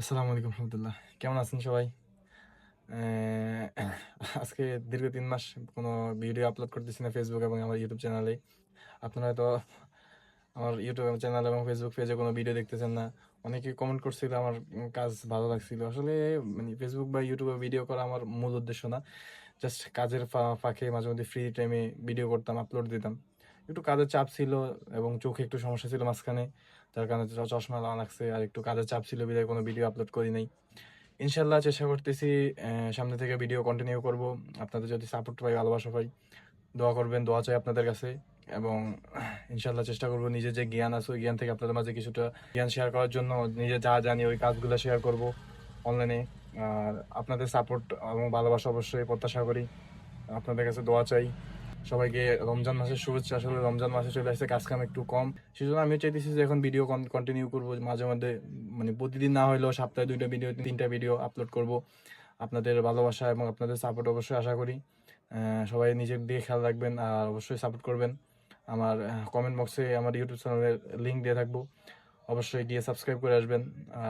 আসসালামু আলাইকুম রহমতুল্লাহ। কেমন আছেন সবাই? আজকে দীর্ঘ ৩ মাস কোনো ভিডিও আপলোড করতেছি না ফেসবুক এবং আমার ইউটিউব চ্যানেলে। আপনারা হয়তো আমার ইউটিউব চ্যানেল এবং ফেসবুক পেজে কোনো ভিডিও দেখতেছেন না। অনেকে কমেন্ট করছিল আমার কাজ ভালো লাগছিল। আসলে মানে ফেসবুক বা ইউটিউবে ভিডিও করা আমার মূল উদ্দেশ্য না। জাস্ট কাজের ফাঁকে মাঝে-মধ্যে ফ্রি টাইমে ভিডিও করতাম, আপলোড দিতাম। একটু কাজের চাপ ছিল এবং চোখে একটু সমস্যা ছিল মাঝখানে। যার কারণে চশমা লাগা লাগছে। আর একটু কাজের চাপ ছিল বিধায় কোনো ভিডিও আপলোড করি নাই। ইনশাল্লাহ চেষ্টা করতেছি সামনে থেকে ভিডিও কন্টিনিউ করব। আপনাদের যদি সাপোর্ট পাই, ভালোবাসা পাই, দোয়া করবেন, দোয়া চাই আপনাদের কাছে। এবং ইনশাল্লাহ চেষ্টা করব নিজের যে জ্ঞান আছে ওই জ্ঞান থেকে আপনাদের মাঝে কিছুটা জ্ঞান শেয়ার করার জন্য নিজে যা জানি ওই কাজগুলো শেয়ার করব অনলাইনে। আর আপনাদের সাপোর্ট এবং ভালোবাসা অবশ্যই প্রত্যাশা করি। আপনাদের কাছে দোয়া চাই। সবাইকে রমজান মাসের শুভেচ্ছা। আসলে রমজান মাসে চলে আসছে, কাজ কাম একটু কম। সেজন্য আমিও চাইতেছি যে এখন ভিডিও কন্টিনিউ করবো মাঝে মধ্যে, মানে প্রতিদিন না হলেও সপ্তাহে 2টা ভিডিও 3টা ভিডিও আপলোড করব। আপনাদের ভালোবাসা এবং আপনাদের সাপোর্ট অবশ্যই আশা করি। সবাই নিজের দিকে খেয়াল রাখবেন আর অবশ্যই সাপোর্ট করবেন। আমার কমেন্ট বক্সে আমার ইউটিউব চ্যানেলের লিঙ্ক দিয়ে থাকবো, অবশ্যই গিয়ে সাবস্ক্রাইব করে আসবেন।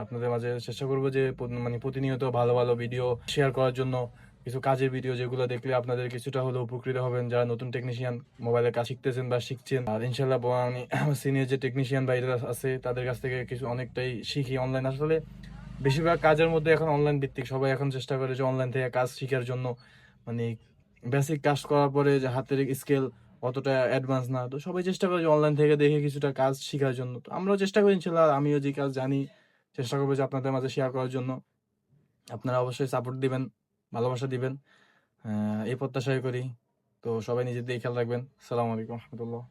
আপনাদের মাঝে চেষ্টা করবো যে মানে প্রতিনিয়ত ভালো ভালো ভিডিও শেয়ার করার জন্য। কিছু কাজের ভিডিও যেগুলো দেখলে আপনাদের কিছুটা হলেও উপকৃত হবেন, যারা নতুন টেকনিশিয়ান মোবাইলের কাজ শিখতেছেন বা শিখছেন। আর ইনশাল্লাহ আমি সিনিয়র যে টেকনিশিয়ান ভাইরা আছে তাদের কাছ থেকে কিছু অনেকটাই শিখি অনলাইন। আসলে বেশিরভাগ কাজের মধ্যে এখন অনলাইন ভিত্তিক, সবাই এখন চেষ্টা করে যে অনলাইন থেকে কাজ শিখার জন্য। মানে বেসিক কাজ করার পরে যে হাতের স্কেল অতটা অ্যাডভান্স না, তো সবাই চেষ্টা করে যে অনলাইন থেকে দেখে কিছুটা কাজ শেখার জন্য। তো আমরাও চেষ্টা করি ইনশাল্লাহ, আমিও যে কাজ জানি চেষ্টা করবো যে আপনাদের মাঝে শেয়ার করার জন্য। আপনারা অবশ্যই সাপোর্ট দিবেন, ভালোবাসা দিবেন, এই প্রত্যাশাই করি। তো সবাই নিজের দিকে খেয়াল রাখবেন। আসসালামু আলাইকুম রহমতুল্লাহ।